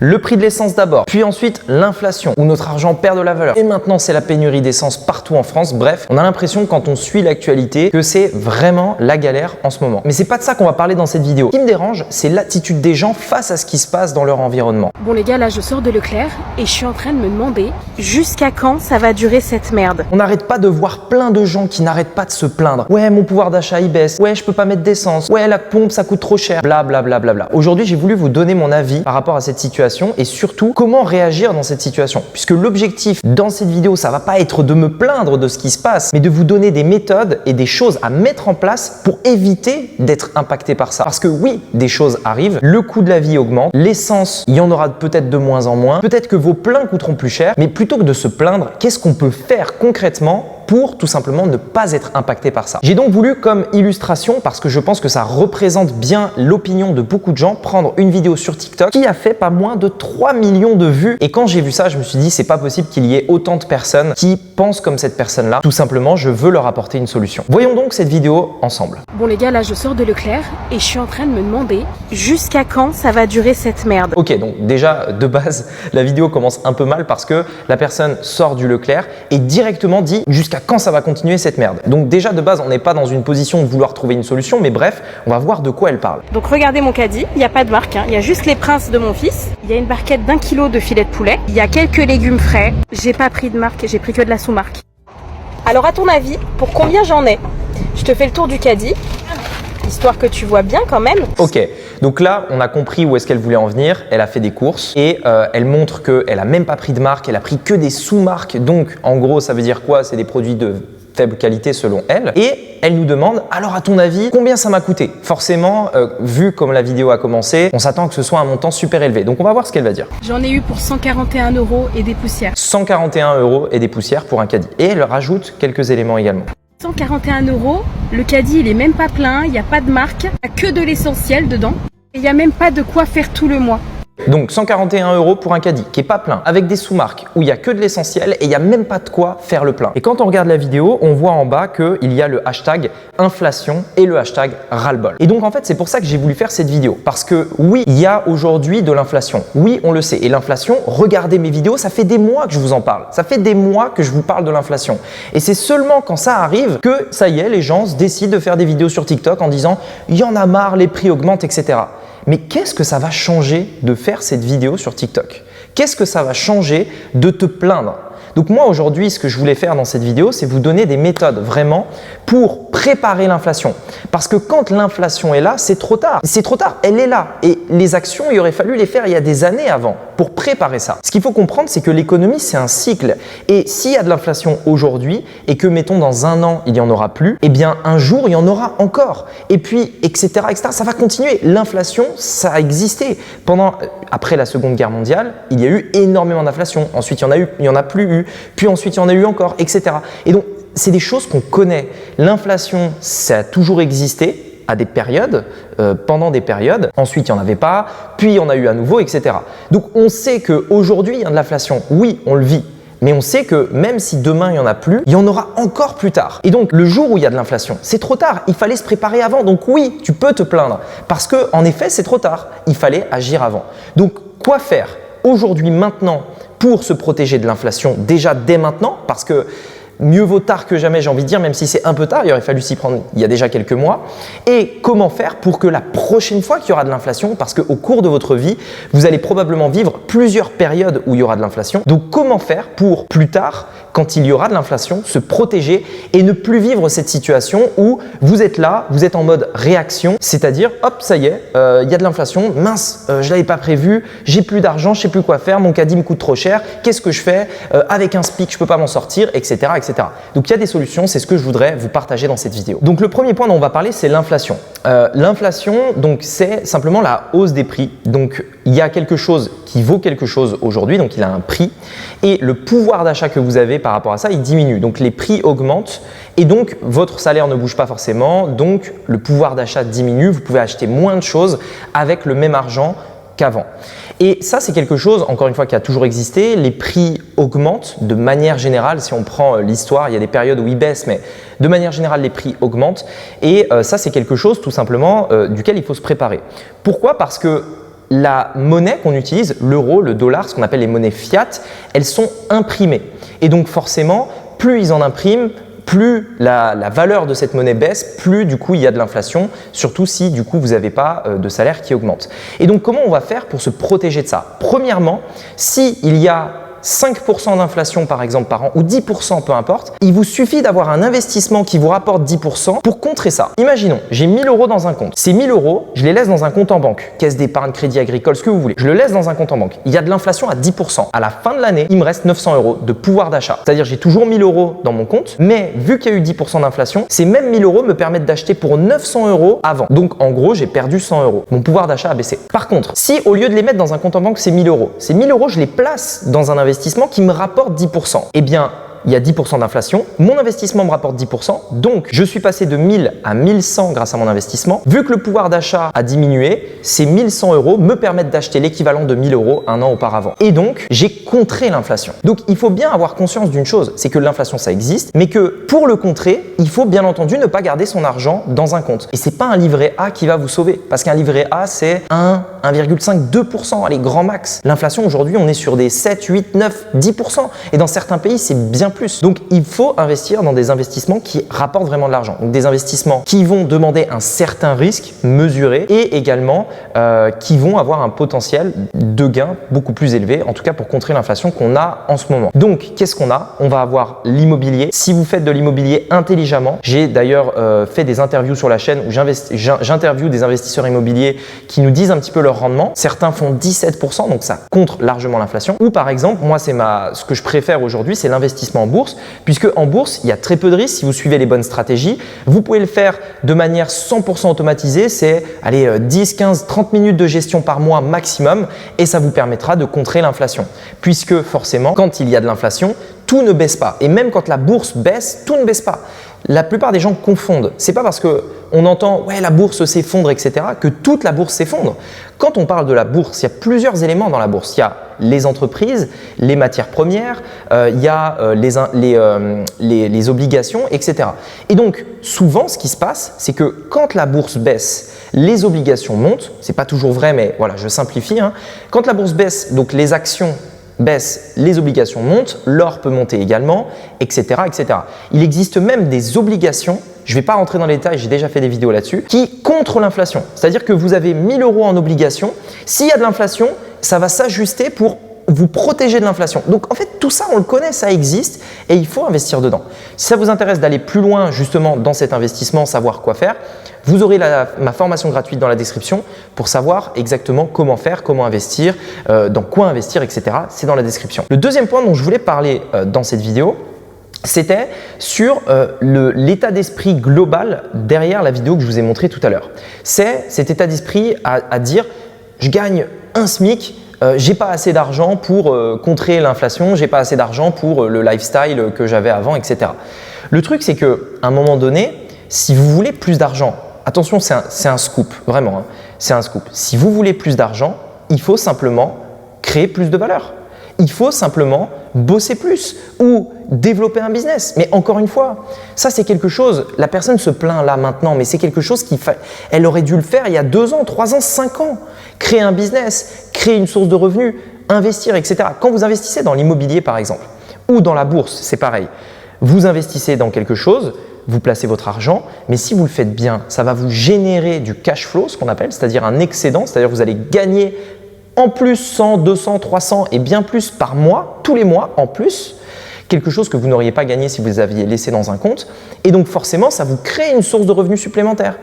Le prix de l'essence d'abord, puis ensuite l'inflation, où notre argent perd de la valeur. Et maintenant, c'est la pénurie d'essence partout en France. Bref, on a l'impression quand on suit l'actualité que c'est vraiment la galère en ce moment. Mais c'est pas de ça qu'on va parler dans cette vidéo. Ce qui me dérange, c'est l'attitude des gens face à ce qui se passe dans leur environnement. Bon les gars, là je sors de Leclerc et je suis en train de me demander jusqu'à quand ça va durer cette merde. On n'arrête pas de voir plein de gens qui n'arrêtent pas de se plaindre. Ouais, mon pouvoir d'achat il baisse. Ouais, je peux pas mettre d'essence. Ouais, la pompe ça coûte trop cher. Bla bla bla bla bla. Aujourd'hui, j'ai voulu vous donner mon avis par rapport à cette situation et surtout comment réagir dans cette situation. Puisque l'objectif dans cette vidéo, ça va pas être de me plaindre de ce qui se passe, mais de vous donner des méthodes et des choses à mettre en place pour éviter d'être impacté par ça. Parce que oui, des choses arrivent, le coût de la vie augmente, l'essence, il y en aura peut-être de moins en moins, peut-être que vos pleins coûteront plus cher, mais plutôt que de se plaindre, qu'est-ce qu'on peut faire concrètement pour tout simplement ne pas être impacté par ça. J'ai donc voulu comme illustration, parce que je pense que ça représente bien l'opinion de beaucoup de gens, prendre une vidéo sur TikTok qui a fait pas moins de 3 millions de vues. Et quand j'ai vu ça, je me suis dit c'est pas possible qu'il y ait autant de personnes qui pensent comme cette personne-là. Tout simplement, je veux leur apporter une solution. Voyons donc cette vidéo ensemble. Bon les gars, là je sors de Leclerc et je suis en train de me demander jusqu'à quand ça va durer cette merde. Ok, donc déjà de base, la vidéo commence un peu mal parce que la personne sort du Leclerc et directement dit jusqu'à quand ça va continuer cette merde. Donc déjà de base, on n'est pas dans une position de vouloir trouver une solution, mais bref, on va voir de quoi elle parle. Donc regardez mon caddie, il n'y a pas de marque, il y a juste les Princes de mon fils. Il y a une barquette d'1 kilo de filet de poulet. Il y a quelques légumes frais. J'ai pas pris de marque, j'ai pris que de la sous-marque. Alors à ton avis, pour combien j'en ai? Je te fais le tour du caddie, histoire que tu vois bien quand même. Ok, donc là, on a compris où est-ce qu'elle voulait en venir. Elle a fait des courses et elle montre qu'elle a même pas pris de marque, elle a pris que des sous-marques. Donc, en gros, ça veut dire quoi? C'est des produits de faible qualité selon elle. Et elle nous demande, alors à ton avis, combien ça m'a coûté? Forcément, vu comme la vidéo a commencé, on s'attend que ce soit un montant super élevé. Donc, on va voir ce qu'elle va dire. J'en ai eu pour 141 € et des poussières. 141 € et des poussières pour un caddie. Et elle rajoute quelques éléments également. 141 €, le caddie il est même pas plein, il n'y a pas de marque, il n'y a que de l'essentiel dedans et il n'y a même pas de quoi faire tout le mois. Donc 141 € pour un caddie qui est pas plein, avec des sous-marques où il y a que de l'essentiel et il n'y a même pas de quoi faire le plein. Et quand on regarde la vidéo, on voit en bas qu'il y a le hashtag inflation et le hashtag ras-le-bol. Et donc en fait, c'est pour ça que j'ai voulu faire cette vidéo. Parce que oui, il y a aujourd'hui de l'inflation. Oui, on le sait. Et l'inflation, regardez mes vidéos, ça fait des mois que je vous en parle. Ça fait des mois que je vous parle de l'inflation. Et c'est seulement quand ça arrive que ça y est, les gens se décident de faire des vidéos sur TikTok en disant « il y en a marre, les prix augmentent, etc. » Mais qu'est-ce que ça va changer de faire cette vidéo sur TikTok? Qu'est-ce que ça va changer de te plaindre? Donc moi aujourd'hui, ce que je voulais faire dans cette vidéo, c'est vous donner des méthodes vraiment pour préparer l'inflation. Parce que quand l'inflation est là, c'est trop tard. C'est trop tard, elle est là. Et les actions, il aurait fallu les faire il y a des années avant pour préparer ça. Ce qu'il faut comprendre, c'est que l'économie, c'est un cycle. Et s'il y a de l'inflation aujourd'hui et que, mettons, dans un an, il n'y en aura plus, eh bien un jour, il y en aura encore. Et puis, etc., etc., ça va continuer. L'inflation, ça a existé. Après la Seconde Guerre mondiale, il y a eu énormément d'inflation. Ensuite, il n'y en a plus eu. Puis ensuite, il y en a eu encore, etc. Et donc, c'est des choses qu'on connaît. L'inflation, ça a toujours existé à des périodes, pendant des périodes. Ensuite, il n'y en avait pas, puis il y en a eu à nouveau, etc. Donc, on sait qu'aujourd'hui, il y a de l'inflation. Oui, on le vit. Mais on sait que même si demain, il n'y en a plus, il y en aura encore plus tard. Et donc, le jour où il y a de l'inflation, c'est trop tard. Il fallait se préparer avant. Donc oui, tu peux te plaindre. Parce qu'en effet, c'est trop tard. Il fallait agir avant. Donc, quoi faire aujourd'hui, maintenant, pour se protéger de l'inflation, déjà dès maintenant? Parce que mieux vaut tard que jamais, j'ai envie de dire, même si c'est un peu tard, il aurait fallu s'y prendre il y a déjà quelques mois. Et comment faire pour que la prochaine fois qu'il y aura de l'inflation, parce qu'au cours de votre vie, vous allez probablement vivre plusieurs périodes où il y aura de l'inflation. Donc comment faire pour plus tard, quand il y aura de l'inflation, se protéger et ne plus vivre cette situation où vous êtes là, vous êtes en mode réaction, c'est-à-dire hop, ça y est, il y a de l'inflation, mince, je l'avais pas prévu, j'ai plus d'argent, je sais plus quoi faire, mon caddie me coûte trop cher, qu'est-ce que je fais? Avec un SPIC, je peux pas m'en sortir, etc., etc. Donc il y a des solutions, c'est ce que je voudrais vous partager dans cette vidéo. Donc le premier point dont on va parler, c'est l'inflation. L'inflation, donc c'est simplement la hausse des prix. Donc il y a quelque chose qui vaut quelque chose aujourd'hui, donc il a un prix, et le pouvoir d'achat que vous avez par rapport à ça, il diminue. Donc les prix augmentent et donc votre salaire ne bouge pas forcément, donc le pouvoir d'achat diminue, vous pouvez acheter moins de choses avec le même argent qu'avant. Et ça, c'est quelque chose, encore une fois, qui a toujours existé. Les prix augmentent de manière générale. Si on prend l'histoire, il y a des périodes où ils baissent, mais de manière générale, les prix augmentent. Et ça, c'est quelque chose, tout simplement, duquel il faut se préparer. Pourquoi? Parce que la monnaie qu'on utilise, l'euro, le dollar, ce qu'on appelle les monnaies fiat, elles sont imprimées. Et donc forcément, plus ils en impriment, plus la valeur de cette monnaie baisse, plus du coup il y a de l'inflation, surtout si du coup vous n'avez pas de salaire qui augmente. Et donc comment on va faire pour se protéger de ça? Premièrement, s'il y a 5% d'inflation par exemple par an ou 10% peu importe, il vous suffit d'avoir un investissement qui vous rapporte 10% pour contrer ça. Imaginons, j'ai 1000 euros dans un compte. Ces 1000 euros, je les laisse dans un compte en banque, caisse d'épargne, crédit agricole, ce que vous voulez. Je le laisse dans un compte en banque. Il y a de l'inflation à 10%. À la fin de l'année, il me reste 900 euros de pouvoir d'achat. C'est-à-dire j'ai toujours 1000 euros dans mon compte, mais vu qu'il y a eu 10% d'inflation, ces mêmes 1000 euros me permettent d'acheter pour 900 euros avant. Donc en gros, j'ai perdu 100 euros. Mon pouvoir d'achat a baissé. Par contre, si au lieu de les mettre dans un compte en banque, c'est 1000 euros, ces 1000 euros, je les place dans un investissement qui me rapporte 10%. Eh bien, il y a 10% d'inflation, mon investissement me rapporte 10%, donc je suis passé de 1000 à 1100 grâce à mon investissement. Vu que le pouvoir d'achat a diminué, ces 1100 euros me permettent d'acheter l'équivalent de 1000 euros un an auparavant. Et donc, j'ai contré l'inflation. Donc, il faut bien avoir conscience d'une chose, c'est que l'inflation, ça existe, mais que pour le contrer, il faut bien entendu ne pas garder son argent dans un compte. Et c'est pas un livret A qui va vous sauver, parce qu'un livret A, c'est 1,5, 2%, allez, grand max. L'inflation, aujourd'hui, on est sur des 7, 8, 9, 10%. Et dans certains pays, c'est bien plus. Donc, il faut investir dans des investissements qui rapportent vraiment de l'argent. Donc, des investissements qui vont demander un certain risque mesuré et également qui vont avoir un potentiel de gain beaucoup plus élevé, en tout cas pour contrer l'inflation qu'on a en ce moment. Donc, qu'est-ce qu'on a? On va avoir l'immobilier. Si vous faites de l'immobilier intelligemment, j'ai d'ailleurs fait des interviews sur la chaîne où j'interviewe des investisseurs immobiliers qui nous disent un petit peu leur rendement. Certains font 17%, donc ça contre largement l'inflation. Ou par exemple, moi, ce que je préfère aujourd'hui, c'est l'investissement en bourse, puisque en bourse, il y a très peu de risques si vous suivez les bonnes stratégies. Vous pouvez le faire de manière 100% automatisée, c'est 10, 15, 30 minutes de gestion par mois maximum et ça vous permettra de contrer l'inflation. Puisque forcément, quand il y a de l'inflation, tout ne baisse pas. Et même quand la bourse baisse, tout ne baisse pas. La plupart des gens confondent. C'est pas parce que on entend ouais la bourse s'effondre, etc. que toute la bourse s'effondre. Quand on parle de la bourse, il y a plusieurs éléments dans la bourse. Il y a les entreprises, les matières premières, il y a les obligations, etc. Et donc souvent, ce qui se passe, c'est que quand la bourse baisse, les obligations montent. C'est pas toujours vrai, mais voilà, je simplifie. Quand la bourse baisse, donc les actions baisse, les obligations montent, l'or peut monter également, etc., etc. Il existe même des obligations, je ne vais pas rentrer dans les détails, j'ai déjà fait des vidéos là-dessus, qui contre l'inflation. C'est-à-dire que vous avez 1000 euros en obligations, s'il y a de l'inflation, ça va s'ajuster pour vous protéger de l'inflation. Donc en fait, tout ça, on le connaît, ça existe et il faut investir dedans. Si ça vous intéresse d'aller plus loin justement dans cet investissement, savoir quoi faire, vous aurez ma formation gratuite dans la description pour savoir exactement comment faire, comment investir, dans quoi investir, etc. C'est dans la description. Le deuxième point dont je voulais parler dans cette vidéo, c'était sur l'état d'esprit global derrière la vidéo que je vous ai montrée tout à l'heure. C'est cet état d'esprit à dire « je gagne un SMIC », j'ai pas assez d'argent pour contrer l'inflation, j'ai pas assez d'argent pour le lifestyle que j'avais avant, etc. Le truc, c'est qu'à un moment donné, si vous voulez plus d'argent, attention, c'est un scoop, vraiment, c'est un scoop. Si vous voulez plus d'argent, il faut simplement créer plus de valeur. Il faut simplement bosser plus ou développer un business. Mais encore une fois, ça c'est quelque chose, la personne se plaint là maintenant, mais c'est quelque chose elle aurait dû le faire il y a 2 ans, 3 ans, 5 ans. Créer un business, créer une source de revenus, investir, etc. Quand vous investissez dans l'immobilier par exemple, ou dans la bourse, c'est pareil. Vous investissez dans quelque chose, vous placez votre argent, mais si vous le faites bien, ça va vous générer du cash flow, ce qu'on appelle, c'est-à-dire un excédent, c'est-à-dire que vous allez gagner en plus 100, 200, 300 et bien plus par mois, tous les mois en plus, quelque chose que vous n'auriez pas gagné si vous les aviez laissé dans un compte. Et donc forcément, ça vous crée une source de revenus supplémentaire.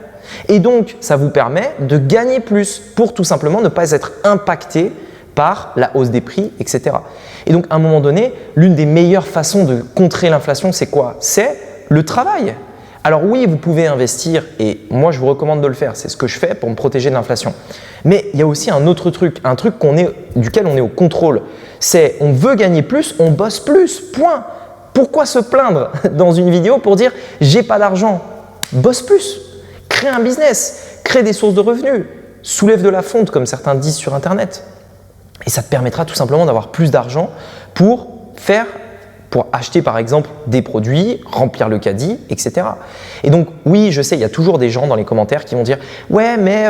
Et donc, ça vous permet de gagner plus pour tout simplement ne pas être impacté par la hausse des prix, etc. Et donc, à un moment donné, l'une des meilleures façons de contrer l'inflation, c'est quoi? C'est le travail. Alors oui, vous pouvez investir et moi, je vous recommande de le faire. C'est ce que je fais pour me protéger de l'inflation. Mais il y a aussi un autre truc, un truc duquel on est au contrôle. C'est on veut gagner plus, on bosse plus, point. Pourquoi se plaindre dans une vidéo pour dire « j'ai pas d'argent » Bosse plus. Crée un business, crée des sources de revenus, soulève de la fonte comme certains disent sur Internet. Et ça te permettra tout simplement d'avoir plus d'argent pour faire pour acheter par exemple des produits, remplir le caddie, etc. Et donc oui, je sais, il y a toujours des gens dans les commentaires qui vont dire « Ouais, mais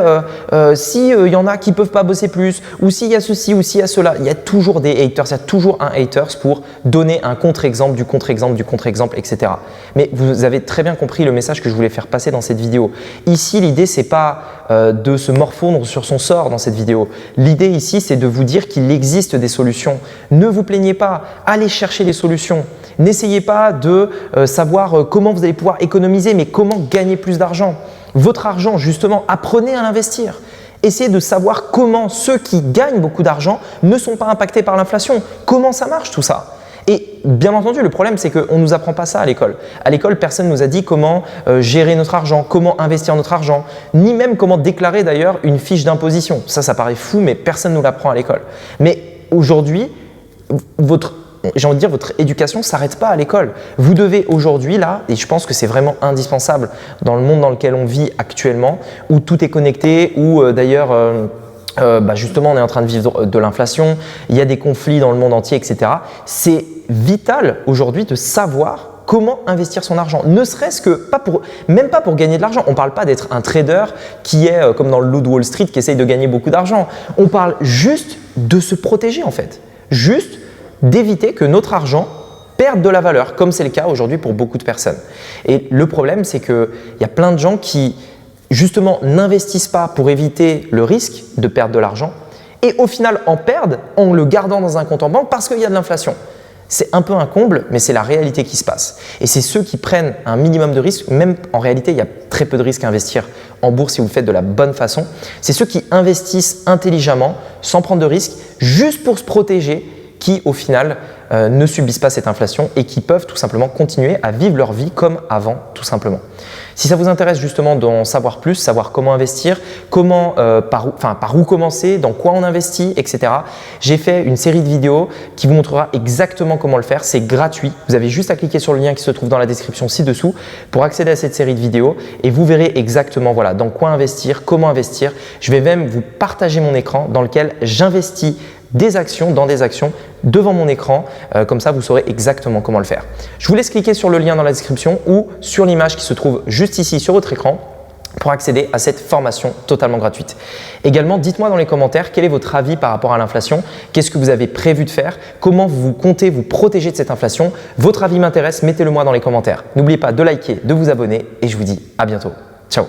si y en a qui peuvent pas bosser plus, ou s'il y a ceci, ou s'il y a cela », il y a toujours des haters, il y a toujours un haters pour donner un contre-exemple, du contre-exemple, du contre-exemple, etc. Mais vous avez très bien compris le message que je voulais faire passer dans cette vidéo. Ici, l'idée, c'est pas de se morfondre sur son sort dans cette vidéo. L'idée ici, c'est de vous dire qu'il existe des solutions. Ne vous plaignez pas, allez chercher les solutions. N'essayez pas de savoir comment vous allez pouvoir économiser, mais comment gagner plus d'argent. Votre argent, justement, apprenez à l'investir. Essayez de savoir comment ceux qui gagnent beaucoup d'argent ne sont pas impactés par l'inflation. Comment ça marche tout ça ? Et bien entendu, le problème, c'est qu'on ne nous apprend pas ça à l'école. À l'école, personne ne nous a dit comment gérer notre argent, comment investir notre argent, ni même comment déclarer d'ailleurs une fiche d'imposition. Ça paraît fou, mais personne ne nous l'apprend à l'école. Mais aujourd'hui, votre éducation ne s'arrête pas à l'école. Vous devez aujourd'hui, là, et je pense que c'est vraiment indispensable dans le monde dans lequel on vit actuellement, où tout est connecté, où d'ailleurs… justement, on est en train de vivre de l'inflation, il y a des conflits dans le monde entier, etc. C'est vital aujourd'hui de savoir comment investir son argent, ne serait-ce que même pas pour gagner de l'argent. On ne parle pas d'être un trader qui est comme dans le loup de Wall Street qui essaye de gagner beaucoup d'argent. On parle juste de se protéger en fait, juste d'éviter que notre argent perde de la valeur, comme c'est le cas aujourd'hui pour beaucoup de personnes. Et le problème, c'est qu'il y a plein de gens qui justement n'investissent pas pour éviter le risque de perdre de l'argent et au final en perdent en le gardant dans un compte en banque parce qu'il y a de l'inflation. C'est un peu un comble, mais c'est la réalité qui se passe. Et c'est ceux qui prennent un minimum de risque, même en réalité, il y a très peu de risques à investir en bourse si vous le faites de la bonne façon. C'est ceux qui investissent intelligemment, sans prendre de risques, juste pour se protéger, qui au final ne subissent pas cette inflation et qui peuvent tout simplement continuer à vivre leur vie comme avant tout simplement. Si ça vous intéresse justement d'en savoir plus, savoir comment investir, par où commencer, dans quoi on investit, etc. J'ai fait une série de vidéos qui vous montrera exactement comment le faire. C'est gratuit. Vous avez juste à cliquer sur le lien qui se trouve dans la description ci-dessous pour accéder à cette série de vidéos et vous verrez exactement dans quoi investir, comment investir. Je vais même vous partager mon écran dans lequel j'investis dans des actions devant mon écran, comme ça vous saurez exactement comment le faire. Je vous laisse cliquer sur le lien dans la description ou sur l'image qui se trouve juste ici sur votre écran pour accéder à cette formation totalement gratuite. Également, dites-moi dans les commentaires quel est votre avis par rapport à l'inflation, qu'est-ce que vous avez prévu de faire, comment vous comptez vous protéger de cette inflation. Votre avis m'intéresse, mettez-le moi dans les commentaires. N'oubliez pas de liker, de vous abonner et je vous dis à bientôt. Ciao.